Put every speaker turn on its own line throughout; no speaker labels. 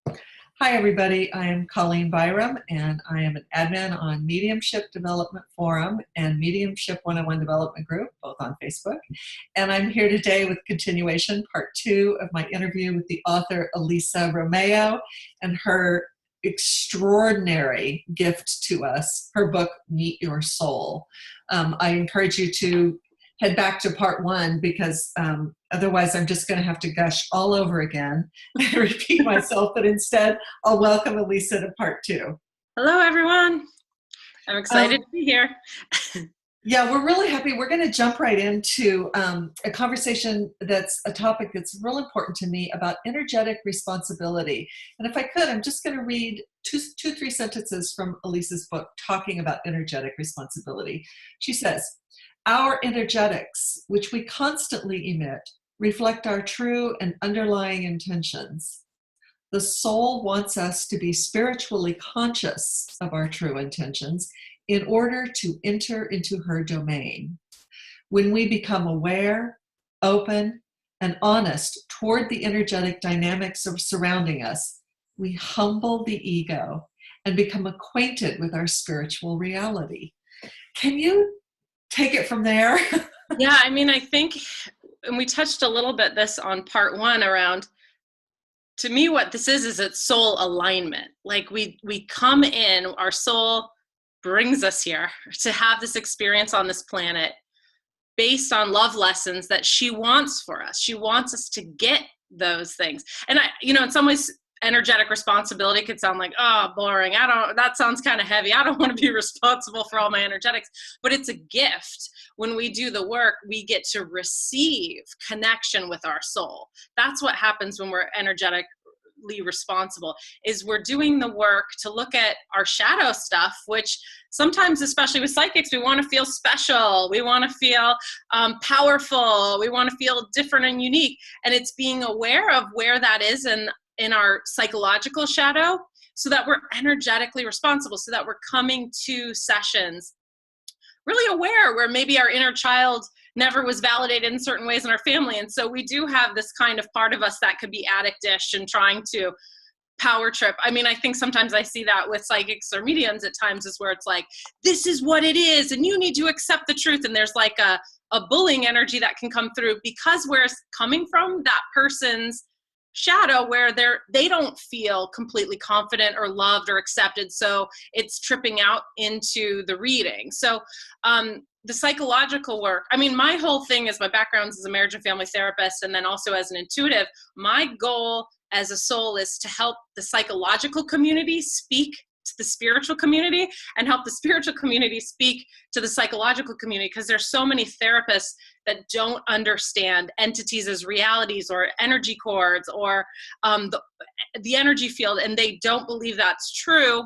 Hi, everybody. I am Colleen Byrum, and I am an admin on Mediumship Development Forum and Mediumship 101 Development Group, both on Facebook. And I'm here today with continuation, part 2 of my interview with the author Elisa Romeo and her extraordinary gift to us, her book, Meet Your Soul. I encourage you to head back to part 1 because otherwise I'm just going to have to gush all over again and repeat myself, but instead I'll welcome Elisa to part 2.
Hello, everyone. I'm excited to be here.
Yeah, we're really happy. We're going to jump right into a conversation that's a topic that's real important to me about energetic responsibility. And if I could, I'm just going to read three sentences from Elisa's book talking about energetic responsibility. She says, "Our energetics, which we constantly emit, reflect our true and underlying intentions. The soul wants us to be spiritually conscious of our true intentions in order to enter into her domain. When we become aware, open, and honest toward the energetic dynamics of surrounding us, we humble the ego and become acquainted with our spiritual reality." Can you take it from there?
Yeah, I mean, I think, and we touched a little bit this on part 1 around, to me, what this is it's soul alignment. Like we come in, our soul brings us here to have this experience on this planet based on love lessons that she wants for us. She wants us to get those things. And in some ways, energetic responsibility could sound like, oh, boring. That sounds kind of heavy. I don't want to be responsible for all my energetics, but it's a gift. When we do the work, we get to receive connection with our soul. That's what happens when we're energetically responsible, is we're doing the work to look at our shadow stuff, which sometimes, especially with psychics, we want to feel special. We want to feel powerful. We want to feel different and unique. And it's being aware of where that is in our psychological shadow, so that we're energetically responsible, so that we're coming to sessions really aware where maybe our inner child never was validated in certain ways in our family. And so we do have this kind of part of us that could be addictish and trying to power trip. I mean, I think sometimes I see that with psychics or mediums at times, is where it's like, this is what it is, and you need to accept the truth. And there's like a bullying energy that can come through because where it's coming from, that person's shadow, where they don't feel completely confident or loved or accepted, so it's tripping out into the reading. So the psychological work, I mean, my whole thing is, my background is as a marriage and family therapist, and then also as an intuitive. My goal as a soul is to help the psychological community speak to the spiritual community, and help the spiritual community speak to the psychological community, because there's so many therapists that don't understand entities as realities or energy cords or the energy field, and they don't believe that's true.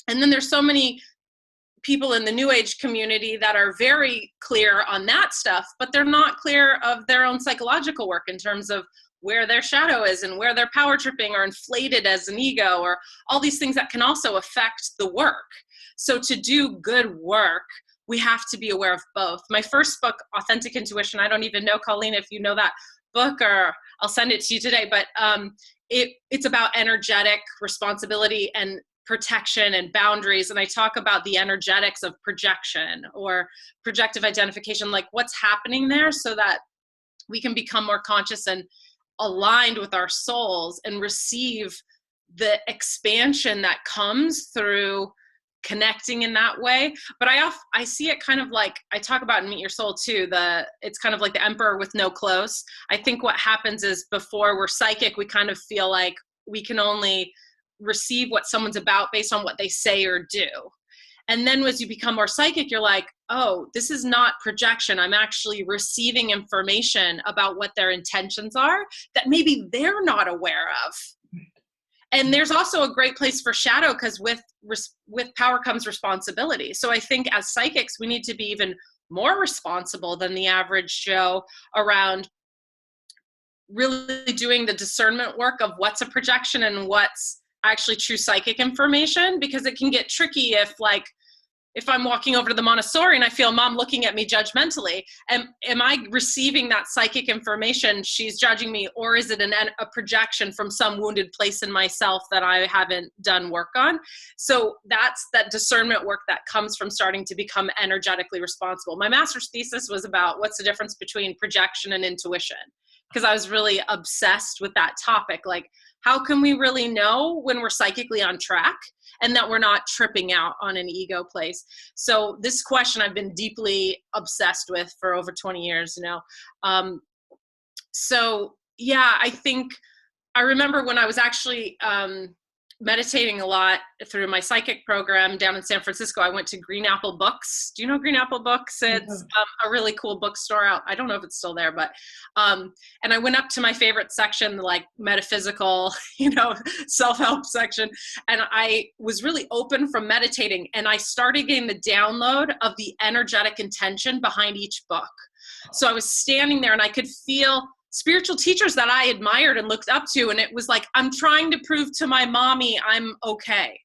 And then there's so many people in the New Age community that are very clear on that stuff, but they're not clear of their own psychological work in terms of where their shadow is and where they're power tripping or inflated as an ego, or all these things that can also affect the work. So to do good work, we have to be aware of both. My first book, Authentic Intuition, I don't even know, Colleen, if you know that book, or I'll send it to you today, but it's about energetic responsibility and protection and boundaries. And I talk about the energetics of projection or projective identification, like what's happening there, so that we can become more conscious and aligned with our souls and receive the expansion that comes through connecting in that way. But I see it kind of like, I talk about in Meet Your Soul too, it's kind of like the emperor with no clothes. I think what happens is, before we're psychic, we kind of feel like we can only receive what someone's about based on what they say or do. And then as you become more psychic, you're like, oh, this is not projection. I'm actually receiving information about what their intentions are that maybe they're not aware of. And there's also a great place for shadow, because with power comes responsibility. So I think as psychics, we need to be even more responsible than the average Joe around really doing the discernment work of what's a projection and what's actually true psychic information, because it can get tricky if if I'm walking over to the Montessori and I feel mom looking at me judgmentally, am I receiving that psychic information she's judging me, or is it a projection from some wounded place in myself that I haven't done work on? So that's that discernment work that comes from starting to become energetically responsible. My master's thesis was about what's the difference between projection and intuition, because I was really obsessed with that topic. Like, how can we really know when we're psychically on track and that we're not tripping out on an ego place? So this question I've been deeply obsessed with for over 20 years, you know. So yeah, I think I remember when I was actually meditating a lot through my psychic program down in San Francisco, I went to Green Apple Books. Do you know Green Apple Books? It's a really cool bookstore out. I don't know if it's still there, but, and I went up to my favorite section, like metaphysical, you know, self-help section. And I was really open from meditating, and I started getting the download of the energetic intention behind each book. So I was standing there and I could feel spiritual teachers that I admired and looked up to. And it was like, I'm trying to prove to my mommy I'm okay,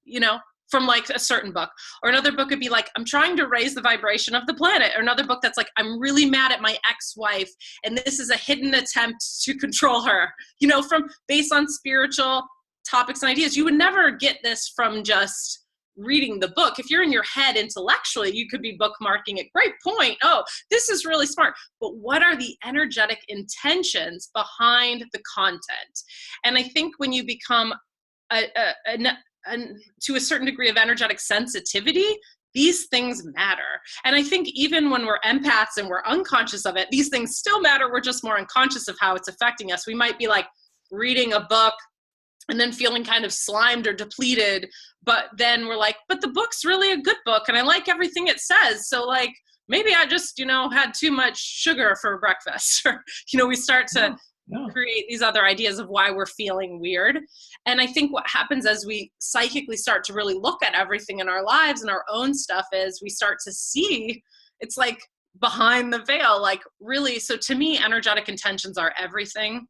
you know, from like a certain book. Or another book would be like, I'm trying to raise the vibration of the planet. Or another book that's like, I'm really mad at my ex-wife, and this is a hidden attempt to control her, you know, from based on spiritual topics and ideas. You would never get this from just reading the book. If you're in your head intellectually, you could be bookmarking it. Great point. Oh, this is really smart. But what are the energetic intentions behind the content? And I think when you become to a certain degree of energetic sensitivity, these things matter. And I think even when we're empaths and we're unconscious of it, these things still matter. We're just more unconscious of how it's affecting us. We might be like reading a book and then feeling kind of slimed or depleted, but then we're like, but the book's really a good book and I like everything it says. So like, maybe I just, you know, had too much sugar for breakfast. Or, you know, we start to create these other ideas of why we're feeling weird. And I think what happens as we psychically start to really look at everything in our lives and our own stuff is we start to see, it's like behind the veil, like really. So to me, energetic intentions are everything.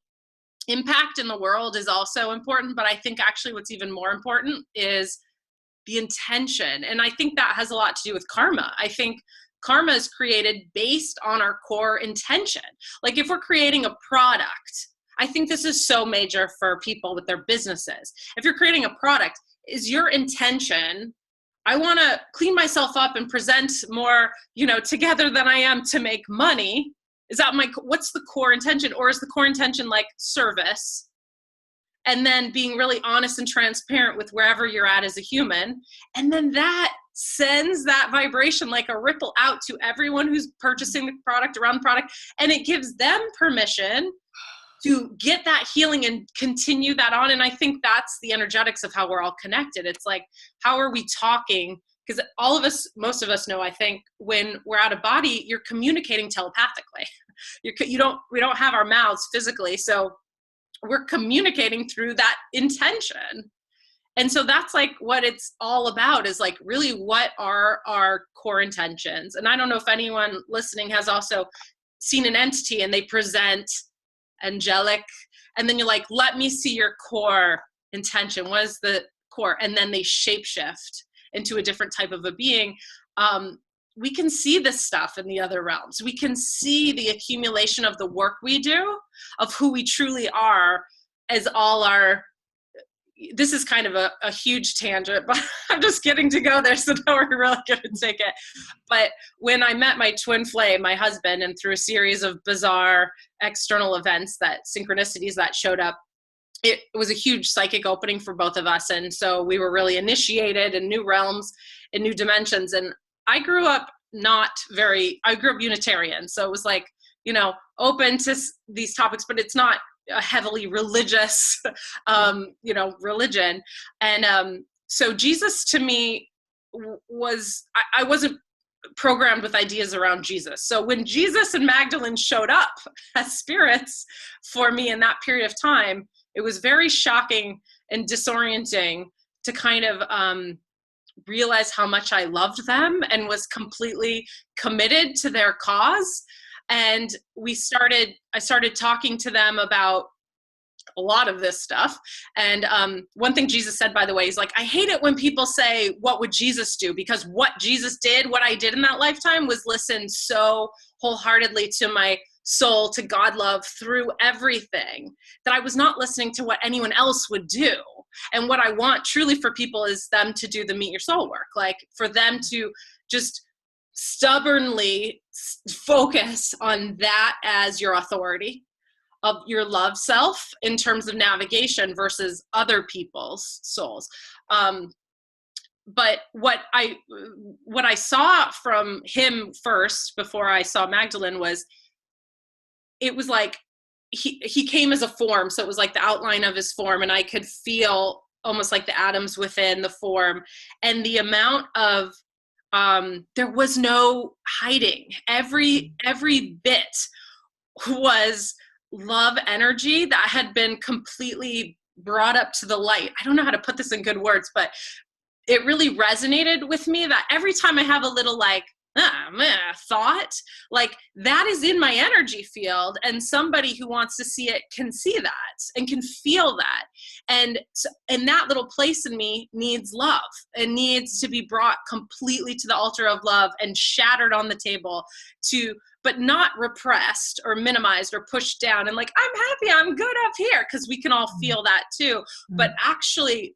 Impact in the world is also important, but I think actually what's even more important is the intention. And I think that has a lot to do with karma. I think karma is created based on our core intention. Like if we're creating a product, I think this is so major for people with their businesses. If you're creating a product, is your intention, I want to clean myself up and present more, you know, together than I am to make money? Is that what's the core intention? Or is the core intention like service? And then being really honest and transparent with wherever you're at as a human. And then that sends that vibration like a ripple out to everyone who's purchasing the product, around the product. And it gives them permission to get that healing and continue that on. And I think that's the energetics of how we're all connected. It's like, how are we talking? Because all of us, most of us know, I think, when we're out of body, you're communicating telepathically. We don't have our mouths physically, so we're communicating through that intention. And so that's like what it's all about, is like really what are our core intentions. And I don't know if anyone listening has also seen an entity and they present angelic, and then you're like, let me see your core intention. What is the core? And then they shapeshift into a different type of a being. We can see this stuff in the other realms. We can see the accumulation of the work we do, of who we truly are, as all our, this is kind of a huge tangent, but I'm just getting to go there, so now we're really going to take it. But when I met my twin flame, my husband, and through a series of bizarre external events, that synchronicities that showed up, it was a huge psychic opening for both of us. And so we were really initiated in new realms, in new dimensions. And I grew up Unitarian. So it was like, you know, open to these topics, but it's not a heavily religious, you know, religion. And so Jesus to me was, I wasn't programmed with ideas around Jesus. So when Jesus and Magdalene showed up as spirits for me in that period of time, it was very shocking and disorienting to kind of realize how much I loved them and was completely committed to their cause. And I started talking to them about a lot of this stuff. And one thing Jesus said, by the way, is like, I hate it when people say, what would Jesus do? Because what Jesus did, what I did in that lifetime was listen so wholeheartedly to my soul, to God love through everything, that I was not listening to what anyone else would do. And what I want truly for people is them to do the meet your soul work, like for them to just stubbornly focus on that as your authority of your love self in terms of navigation versus other people's souls. But what I saw from him first before I saw Magdalene was, it was like he came as a form. So it was like the outline of his form, and I could feel almost like the atoms within the form, and the amount of there was no hiding. Every bit was love energy that had been completely brought up to the light. I don't know how to put this in good words, but it really resonated with me that every time I have a little like thought, like that is in my energy field, and somebody who wants to see it can see that and can feel that. And that little place in me needs love and needs to be brought completely to the altar of love and shattered on the table, but not repressed or minimized or pushed down. And like, I'm happy, I'm good up here, because we can all feel that too. But actually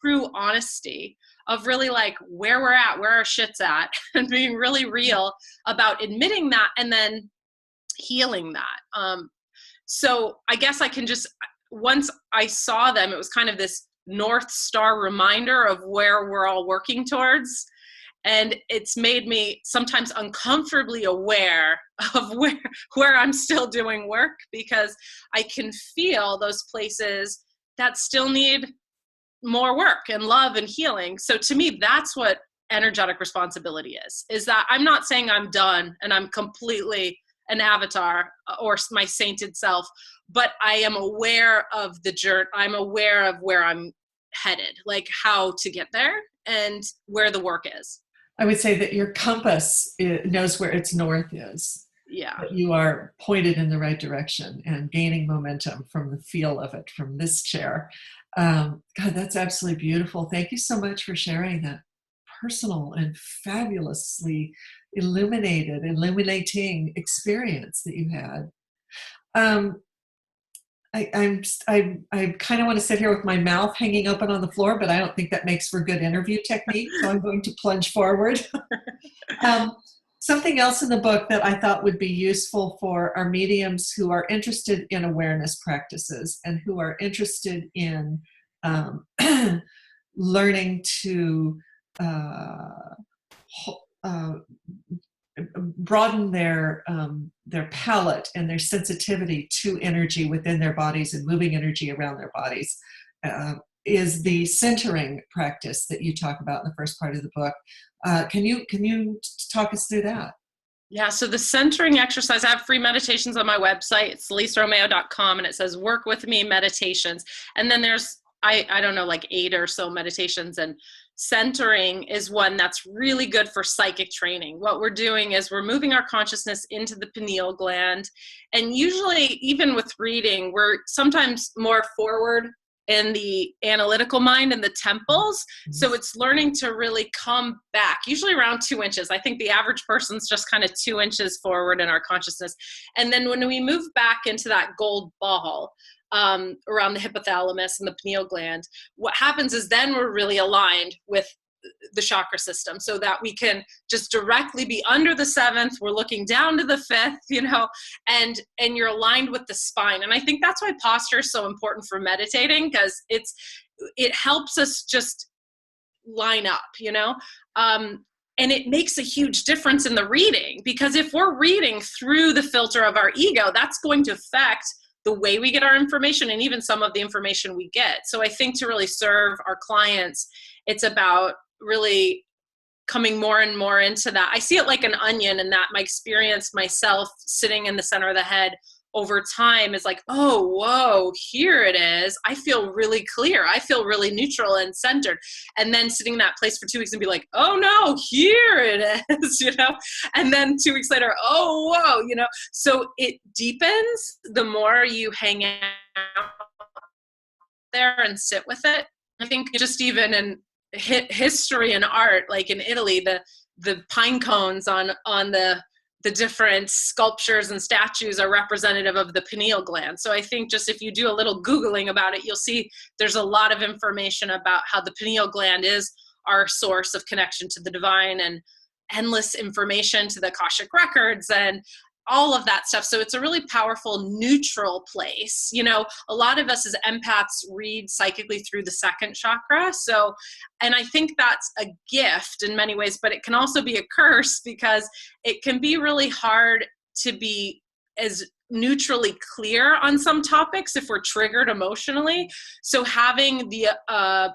through honesty of really like where we're at, where our shit's at, and being really real about admitting that and then healing that. So I guess I can just, once I saw them, it was kind of this North Star reminder of where we're all working towards. And it's made me sometimes uncomfortably aware of where I'm still doing work, because I can feel those places that still need more work and love and healing. So to me, that's what energetic responsibility is that I'm not saying I'm done and I'm completely an avatar or my sainted self, but I am aware of the journey. I'm aware of where I'm headed, like how to get there and where the work is.
I would say that your compass knows where its north is.
Yeah.
That you are pointed in the right direction and gaining momentum from the feel of it from this chair. God, that's absolutely beautiful. Thank you so much for sharing that personal and fabulously illuminating experience that you had. I kind of want to sit here with my mouth hanging open on the floor, but I don't think that makes for good interview technique. So I'm going to plunge forward. Something else in the book that I thought would be useful for our mediums who are interested in awareness practices and who are interested in learning to broaden their palette and their sensitivity to energy within their bodies and moving energy around their bodies, is the centering practice that you talk about in the first part of the book. Can you talk us through that?
Yeah, so the centering exercise, I have free meditations on my website. It's elisaromeo.com, and it says work with me meditations. And then there's, I don't know, like 8 or so meditations, and centering is one that's really good for psychic training. What we're doing is we're moving our consciousness into the pineal gland. And usually, even with reading, we're sometimes more forward in the analytical mind and the temples. So it's learning to really come back, usually around 2 inches. I think the average person's just kind of 2 inches forward in our consciousness. And then when we move back into that gold ball, around the hypothalamus and the pineal gland, what happens is then we're really aligned with the chakra system, so that we can just directly be under the 7th. We're looking down to the 5th, and you're aligned with the spine. And I think that's why posture is so important for meditating, because it helps us just line up, and it makes a huge difference in the reading, because if we're reading through the filter of our ego, that's going to affect the way we get our information and even some of the information we get. So I think to really serve our clients, it's about really coming more and more into that. I see it like an onion, and that my experience myself sitting in the center of the head over time is like, oh, whoa, here it is. I feel really clear. I feel really neutral and centered. And then sitting in that place for 2 weeks and be like, oh no, here it is, and then 2 weeks later, oh, whoa, so it deepens the more you hang out there and sit with it. I think just even in history and art, like in Italy, the pine cones on the different sculptures and statues are representative of the pineal gland. So I think just if you do a little Googling about it, you'll see there's a lot of information about how the pineal gland is our source of connection to the divine, and endless information to the Akashic records and all of that stuff. So it's a really powerful neutral place. A lot of us as empaths read psychically through the second chakra. So, and I think that's a gift in many ways, but it can also be a curse because it can be really hard to be as neutrally clear on some topics if we're triggered emotionally. So having the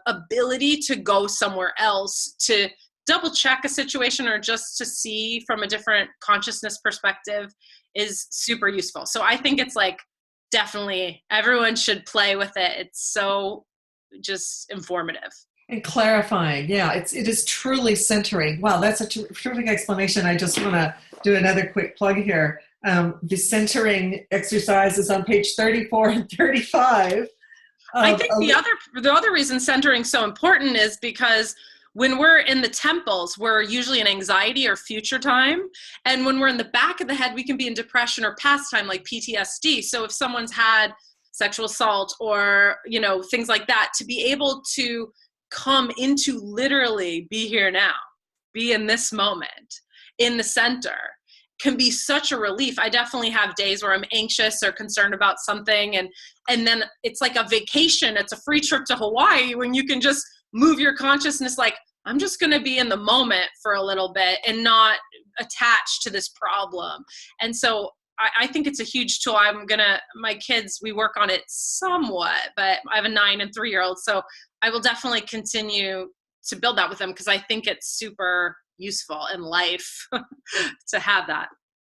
ability to go somewhere else to double check a situation or just to see from a different consciousness perspective is super useful. So I think it's like, definitely everyone should play with it. It's so just informative.
And clarifying. Yeah, it is truly centering. Wow, that's a terrific explanation. I just want to do another quick plug here. The centering exercise is on page 34 and 35.
I think the other reason centering is so important is because when we're in the temples, we're usually in anxiety or future time. And when we're in the back of the head, we can be in depression or past time, like PTSD. So if someone's had sexual assault or, things like that, to be able to come into literally be here now, be in this moment, in the center, can be such a relief. I definitely have days where I'm anxious or concerned about something. And then it's like a vacation. It's a free trip to Hawaii when you can just move your consciousness like, I'm just going to be in the moment for a little bit and not attached to this problem. And so I think it's a huge tool. My kids, we work on it somewhat, but I have a 9 and 3-year-old. So I will definitely continue to build that with them because I think it's super useful in life to have that.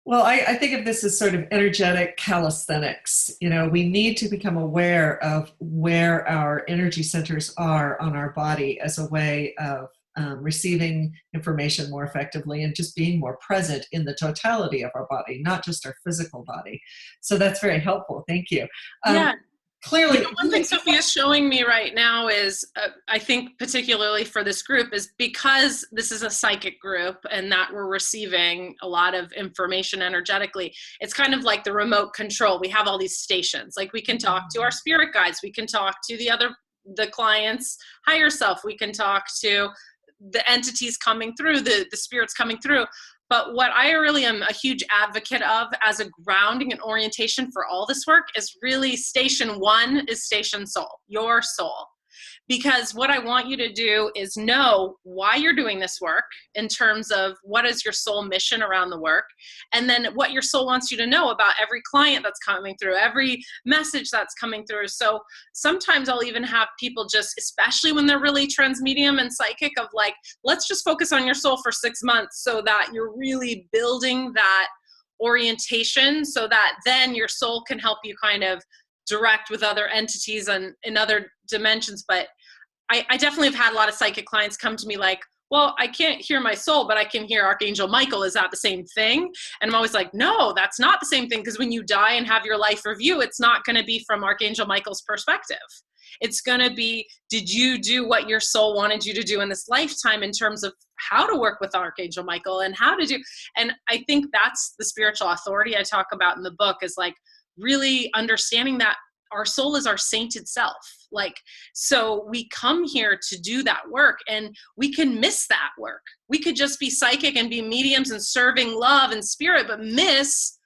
Well, I think of this as sort of energetic calisthenics. We need to become aware of where our energy centers are on our body as a way of receiving information more effectively and just being more present in the totality of our body, not just our physical body. So that's very helpful. Thank you.
Yeah.
Clearly,
one thing Sophia's showing me right now is, I think particularly for this group, is because this is a psychic group and that we're receiving a lot of information energetically, it's kind of like the remote control. We have all these stations. Like we can talk to our spirit guides. We can talk to the client's higher self. We can talk to the entities coming through, the spirits coming through. But what I really am a huge advocate of as a grounding and orientation for all this work is really station 1 is station soul, your soul. Because what I want you to do is know why you're doing this work in terms of what is your soul mission around the work, and then what your soul wants you to know about every client that's coming through, every message that's coming through. So sometimes I'll even have people just, especially when they're really transmedium and psychic, of like, let's just focus on your soul for 6 months so that you're really building that orientation so that then your soul can help you kind of direct with other entities and in other dimensions. But I definitely have had a lot of psychic clients come to me like, well, I can't hear my soul, but I can hear Archangel Michael. Is that the same thing? And I'm always like, no, that's not the same thing. Because when you die and have your life review, it's not going to be from Archangel Michael's perspective. It's going to be, did you do what your soul wanted you to do in this lifetime in terms of how to work with Archangel Michael and how to do. And I think that's the spiritual authority I talk about in the book, is like really understanding that our soul is our sainted self. Like, so we come here to do that work and we can miss that work. We could just be psychic and be mediums and serving love and spirit, but miss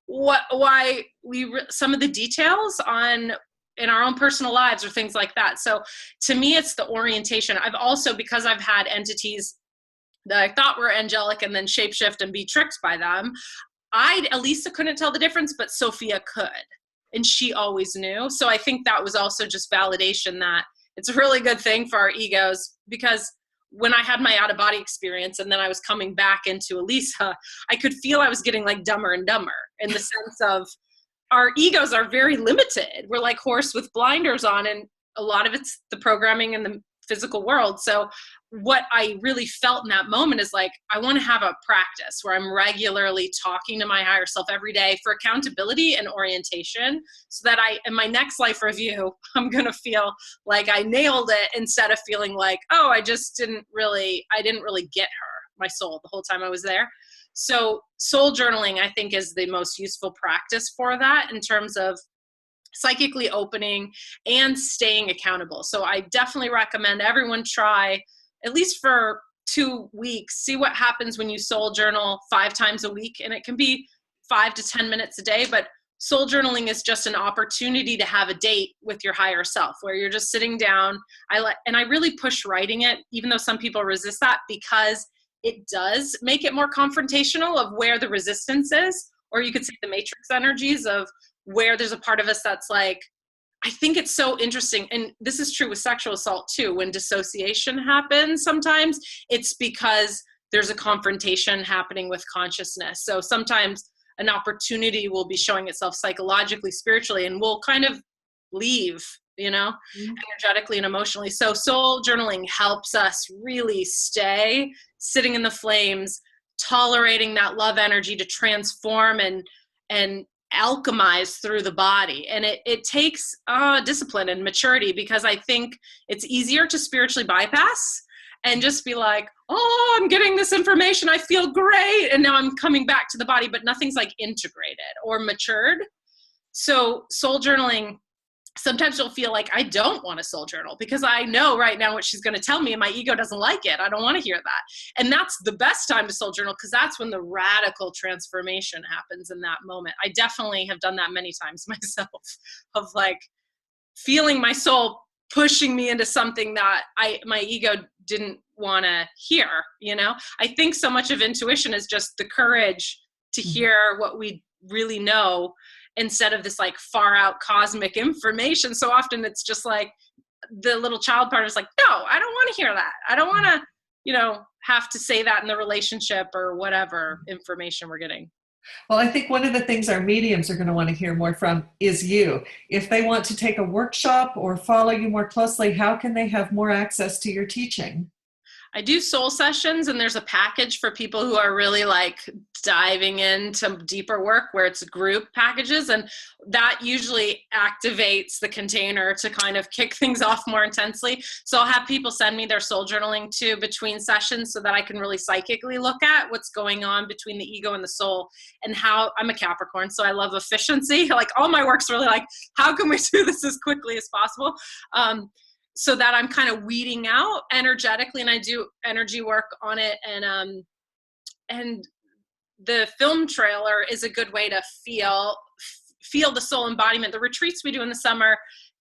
some of the details in our own personal lives or things like that. So to me, it's the orientation. I've also, because I've had entities that I thought were angelic and then shapeshift and be tricked by them, Elisa couldn't tell the difference, but Sophia could. And she always knew. So I think that was also just validation that it's a really good thing for our egos, because when I had my out of body experience and then I was coming back into Elisa, I could feel I was getting like dumber and dumber in the sense of our egos are very limited. We're like horse with blinders on, and a lot of it's the programming in the physical world. So what I really felt in that moment is like, I want to have a practice where I'm regularly talking to my higher self every day for accountability and orientation, so that in my next life review, I'm going to feel like I nailed it, instead of feeling like, oh, I didn't really get her, my soul, the whole time I was there. So soul journaling, I think, is the most useful practice for that, in terms of psychically opening and staying accountable. So I definitely recommend everyone try, at least for 2 weeks, see what happens when you soul journal 5 times a week. And it can be 5 to 10 minutes a day, but soul journaling is just an opportunity to have a date with your higher self, where you're just sitting down. And I really push writing it, even though some people resist that, because it does make it more confrontational of where the resistance is, or you could say the matrix energies of where there's a part of us that's like, I think it's so interesting. And this is true with sexual assault too. When dissociation happens, sometimes it's because there's a confrontation happening with consciousness. So sometimes an opportunity will be showing itself psychologically, spiritually, and we'll kind of leave, energetically and emotionally. So soul journaling helps us really stay sitting in the flames, tolerating that love energy to transform and alchemize through the body. And it takes discipline and maturity, because I think it's easier to spiritually bypass and just be like, oh, I'm getting this information, I feel great, and now I'm coming back to the body, but nothing's like integrated or matured. So soul journaling, sometimes you'll feel like, I don't want to soul journal because I know right now what she's going to tell me, and my ego doesn't like it. I don't want to hear that. And that's the best time to soul journal, because that's when the radical transformation happens in that moment. I definitely have done that many times myself, of like feeling my soul pushing me into something that my ego didn't want to hear. I think so much of intuition is just the courage to hear what we really know, instead of this like far out cosmic information. So often it's just like the little child part is like, no, I don't want to hear that. I don't want to, have to say that in the relationship or whatever information we're getting.
Well, I think one of the things our mediums are going to want to hear more from is you. If they want to take a workshop or follow you more closely, how can they have more access to your teaching?
I do soul sessions, and there's a package for people who are really like diving into deeper work, where it's group packages, and that usually activates the container to kind of kick things off more intensely. So I'll have people send me their soul journaling too between sessions, so that I can really psychically look at what's going on between the ego and the soul, and how I'm a Capricorn, so I love efficiency. Like all my work's really like, how can we do this as quickly as possible? So that I'm kind of weeding out energetically, and I do energy work on it. And the film trailer is a good way to feel the soul embodiment. The retreats we do in the summer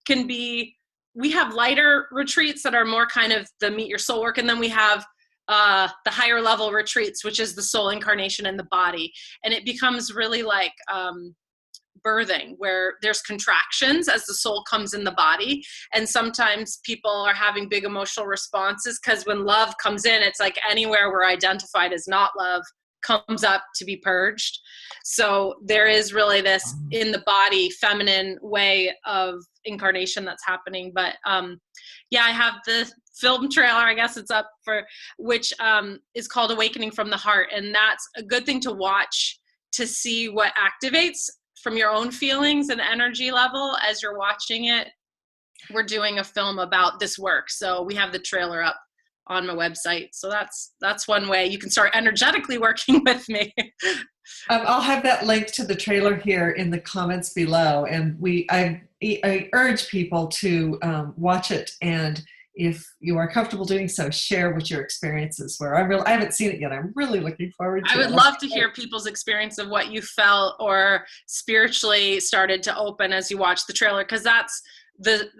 we have lighter retreats that are more kind of the meet your soul work. And then we have the higher level retreats, which is the soul incarnation in the body. And it becomes really like, birthing, where there's contractions as the soul comes in the body. And sometimes people are having big emotional responses, because when love comes in, it's like anywhere we're identified as not love comes up to be purged. So there is really this in the body feminine way of incarnation that's happening. But I have the film trailer, I guess it's up for, which is called Awakening from the Heart. And that's a good thing to watch, to see what activates from your own feelings and energy level as you're watching it. We're doing a film about this work, so we have the trailer up on my website. So that's one way you can start energetically working with me.
I'll have that link to the trailer here in the comments below, and I urge people to watch it, and if you are comfortable doing so, share what your experiences were. I haven't seen it yet. I'm really looking forward to it.
I would love to hear people's experience of what you felt or spiritually started to open as you watched the trailer, because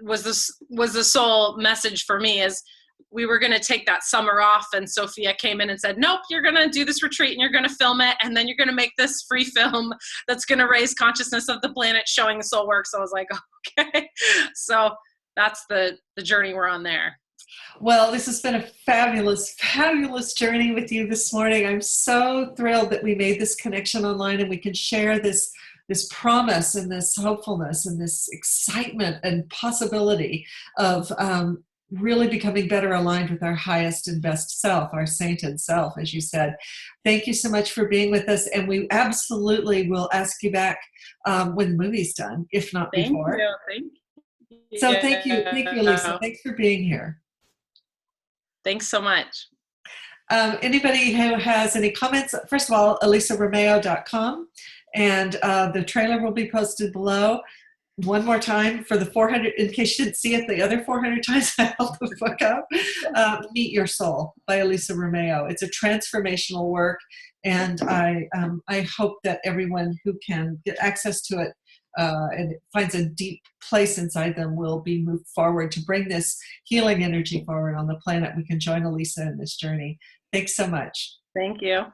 was the soul message for me. Is we were going to take that summer off, and Sophia came in and said, nope, you're going to do this retreat and you're going to film it, and then you're going to make this free film that's going to raise consciousness of the planet showing the soul work. So I was like, okay. So that's the journey we're on there.
Well, this has been a fabulous, fabulous journey with you this morning. I'm so thrilled that we made this connection online and we can share this this promise and this hopefulness and this excitement and possibility of really becoming better aligned with our highest and best self, our sainted self, as you said. Thank you so much for being with us, and we absolutely will ask you back when the movie's done, if not before.
Thank you.
So thank you, Lisa. Thanks for being here.
Thanks so much.
Anybody who has any comments, first of all, elisaromeo.com, and the trailer will be posted below. One more time for the 400, in case you didn't see it the other 400 times I held the book up, Meet Your Soul by Elisa Romeo. It's a transformational work, and I hope that everyone who can get access to it and finds a deep place inside them will be moved forward to bring this healing energy forward on the planet. We can join Elisa in this journey. Thanks so much.
Thank you.